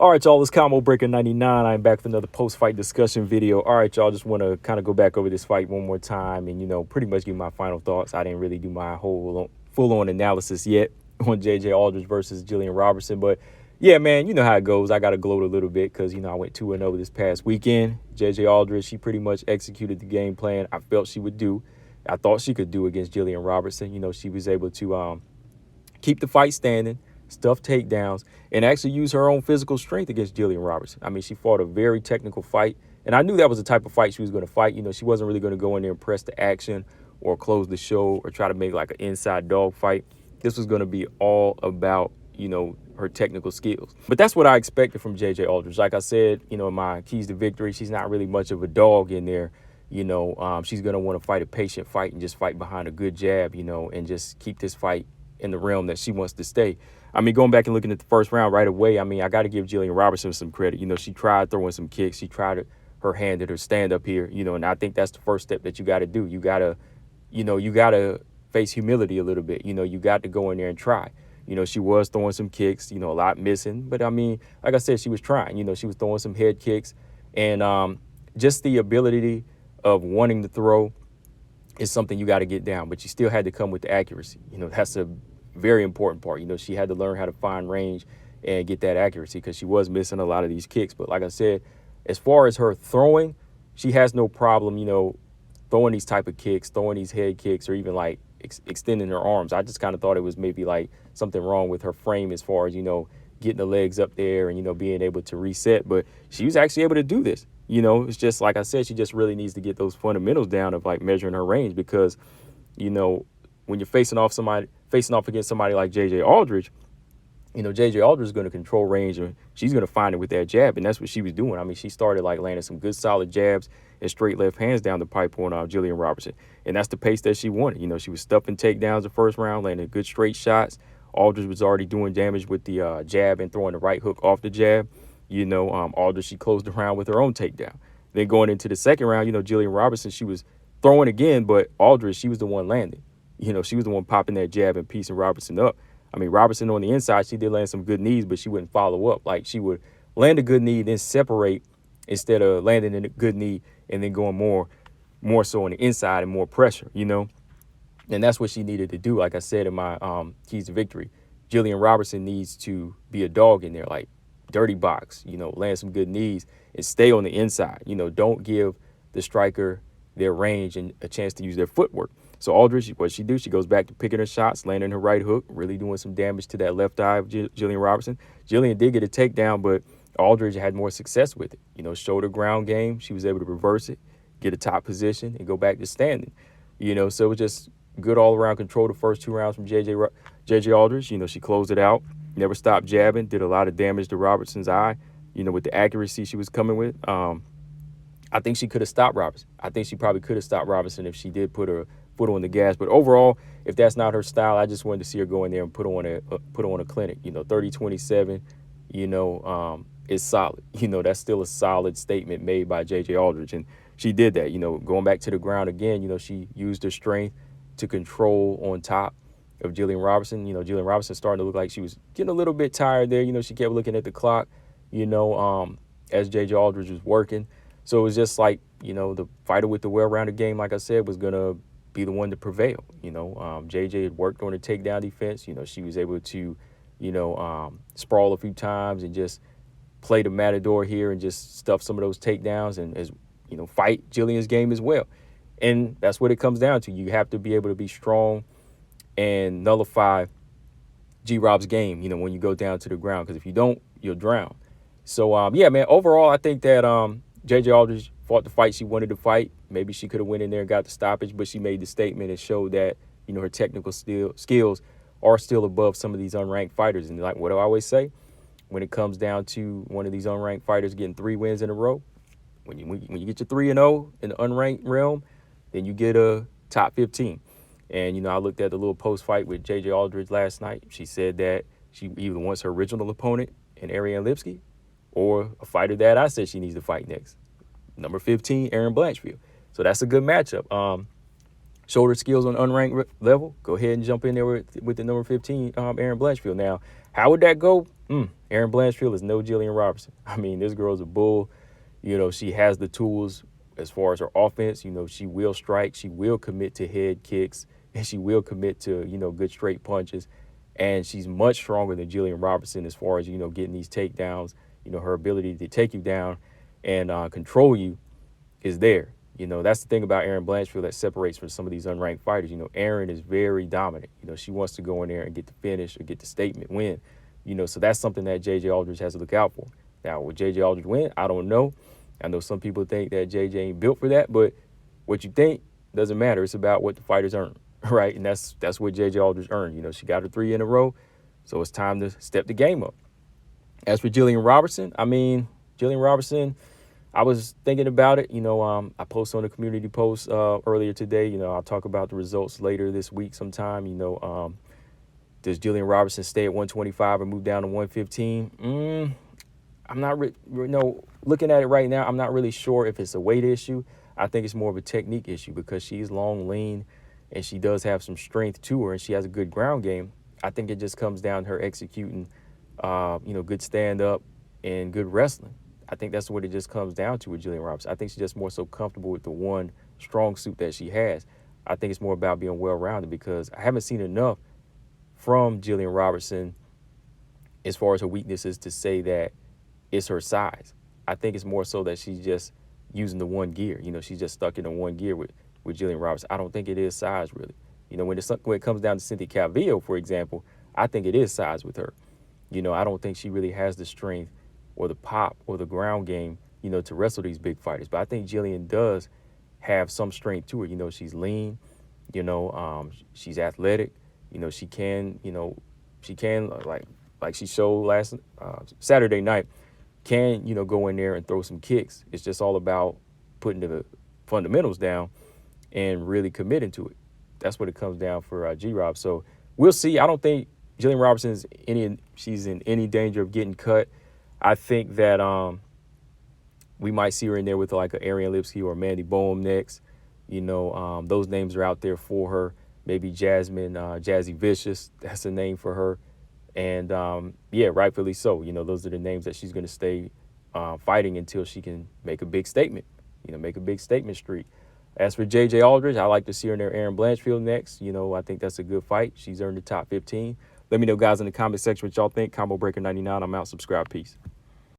All right, y'all, it's Combo Breaker 99. I'm back with another post-fight discussion video. All right, y'all, just want to kind of go back over this fight one more time and, pretty much give my final thoughts. I didn't really do my whole full-on analysis yet on J.J. Aldrich versus Gillian Robertson. But, yeah, man, you know how it goes. I got to gloat a little bit because, I went 2-0 this past weekend. J.J. Aldrich, she pretty much executed the game plan I felt she would do. I thought she could do against Gillian Robertson. She was able to keep the fight standing, stuff takedowns, and actually use her own physical strength against Gillian Robertson. I mean, she fought a very technical fight, and I knew that was the type of fight she was going to fight. She wasn't really going to go in there and press the action or close the show or try to make like an inside dog fight. This was going to be all about, her technical skills. But that's what I expected from J.J. Aldrich. Like I said, in my keys to victory, she's not really much of a dog in there. She's going to want to fight a patient fight and just fight behind a good jab, and just keep this fight in the realm that she wants to stay. I mean, going back and looking at the first round right away, I mean, I got to give Gillian Robertson some credit. She tried throwing some kicks. She tried her hand at her stand up here, and I think that's the first step that you got to do. You got to face humility a little bit. You got to go in there and try. She was throwing some kicks, a lot missing. But, I mean, like I said, she was trying. She was throwing some head kicks. And just the ability of wanting to throw is something you got to get down. But you still had to come with the accuracy. That's a very important part. She had to learn how to find range and get that accuracy because she was missing a lot of these kicks. But like I said, as far as her throwing, she has no problem, throwing these type of kicks, throwing these head kicks, or even like extending her arms. I just kind of thought it was maybe like something wrong with her frame as far as, getting the legs up there and, being able to reset. But she was actually able to do this. It's just like I said, she just really needs to get those fundamentals down of like measuring her range because, when you're facing off against somebody like J.J. Aldrich, J.J. Aldrich is going to control range and she's going to find it with that jab. And that's what she was doing. I mean, she started like landing some good solid jabs and straight left hands down the pipe on Gillian Robertson. And that's the pace that she wanted. She was stuffing takedowns the first round, landing good straight shots. Aldrich was already doing damage with the jab and throwing the right hook off the jab. Aldrich, she closed the round with her own takedown. Then going into the second round, Gillian Robertson, she was throwing again, but Aldrich, she was the one landing. She was the one popping that jab and piecing Robertson up. I mean, Robertson on the inside, she did land some good knees, but she wouldn't follow up. Like, she would land a good knee, then separate instead of landing in a good knee and then going more so on the inside and more pressure, And that's what she needed to do. Like I said in my keys to victory, Gillian Robertson needs to be a dog in there, like dirty box, land some good knees and stay on the inside. Don't give the striker their range and a chance to use their footwork. So Aldrich, what she do? She goes back to picking her shots, landing her right hook, really doing some damage to that left eye of Gillian Robertson. Gillian did get a takedown, but Aldrich had more success with it. Shoulder ground game. She was able to reverse it, get a top position, and go back to standing. So it was just good all-around control the first two rounds from J.J. Aldrich. She closed it out, never stopped jabbing, did a lot of damage to Robertson's eye, with the accuracy she was coming with. I think she could have stopped Robertson. I think she probably could have stopped Robertson if she did put her foot on the gas. But overall, if that's not her style, I just wanted to see her go in there and put on a clinic. 30-27, is solid. That's still a solid statement made by J.J. Aldrich. And she did that, going back to the ground again, she used her strength to control on top of Gillian Robertson. Gillian Robertson started to look like she was getting a little bit tired there. She kept looking at the clock, as J.J. Aldrich was working. So it was just like, the fighter with the well-rounded game, like I said, was going to be the one to prevail. JJ had worked on the takedown defense. She was able to, sprawl a few times and just play the matador here and just stuff some of those takedowns and, fight Gillian's game as well. And that's what it comes down to. You have to be able to be strong and nullify G-Rob's game, when you go down to the ground. Because if you don't, you'll drown. So, yeah, man, overall, I think that J.J. Aldrich fought the fight she wanted to fight. Maybe she could have went in there and got the stoppage, but she made the statement and showed that, her technical skills are still above some of these unranked fighters. And like what do I always say? When it comes down to one of these unranked fighters getting 3 wins in a row, when you get your 3-0 in the unranked realm, then you get a top 15. And, I looked at the little post-fight with J.J. Aldrich last night. She said that she either wants her original opponent in Ariane Lipsky or a fighter that I said she needs to fight next. Number 15, Erin Blanchfield. So that's a good matchup. Shoulder skills on unranked level, go ahead and jump in there with the number 15, Erin Blanchfield. Now, How would that go? Aaron Blanchfield is no Gillian Robertson. I mean, this girl's a bull. She has the tools as far as her offense. She will strike. She will commit to head kicks, and she will commit to, good straight punches. And she's much stronger than Gillian Robertson as far as, getting these takedowns. Her ability to take you down and control you is there. That's the thing about Aaron Blanchfield that separates from some of these unranked fighters. Aaron is very dominant. She wants to go in there and get the finish or get the statement win. So that's something that J.J. Aldrich has to look out for. Now, will J.J. Aldrich win? I don't know. I know some people think that J.J. ain't built for that, but what you think doesn't matter. It's about what the fighters earn, right? And that's what J.J. Aldrich earned. She got her 3 in a row, so it's time to step the game up. As for Gillian Robertson, I was thinking about it. I posted on the community post earlier today. I'll talk about the results later this week sometime. Does Gillian Robertson stay at 125 or move down to 115? I'm not, looking at it right now, I'm not really sure if it's a weight issue. I think it's more of a technique issue because she's long, lean, and she does have some strength to her, and she has a good ground game. I think it just comes down to her executing, good stand-up and good wrestling. I think that's what it just comes down to with Gillian Robertson. I think she's just more so comfortable with the one strong suit that she has. I think it's more about being well-rounded because I haven't seen enough from Gillian Robertson as far as her weaknesses to say that it's her size. I think it's more so that she's just using the one gear. She's just stuck in the one gear with Gillian Robertson. I don't think it is size, really. When it comes down to Cynthia Calvillo, for example, I think it is size with her. I don't think she really has the strength or the pop or the ground game, to wrestle these big fighters. But I think Gillian does have some strength to her. She's lean, she's athletic. She can like she showed last Saturday night, can, go in there and throw some kicks. It's just all about putting the fundamentals down and really committing to it. That's what it comes down for G-Rob. So we'll see. I don't think Gillian Robertson she's in any danger of getting cut. I think that we might see her in there with like a Ariane Lipsky or Mandy Boehm next. Those names are out there for her. Maybe Jazzy Vicious, that's a name for her. And, rightfully so. Those are the names that she's going to stay fighting until she can make a big statement, make a big statement streak. As for J.J. Aldrich, I like to see her near Aaron Blanchfield next. I think that's a good fight. She's earned the top 15. Let me know, guys, in the comment section what y'all think. Combo Breaker 99. I'm out. Subscribe. Peace.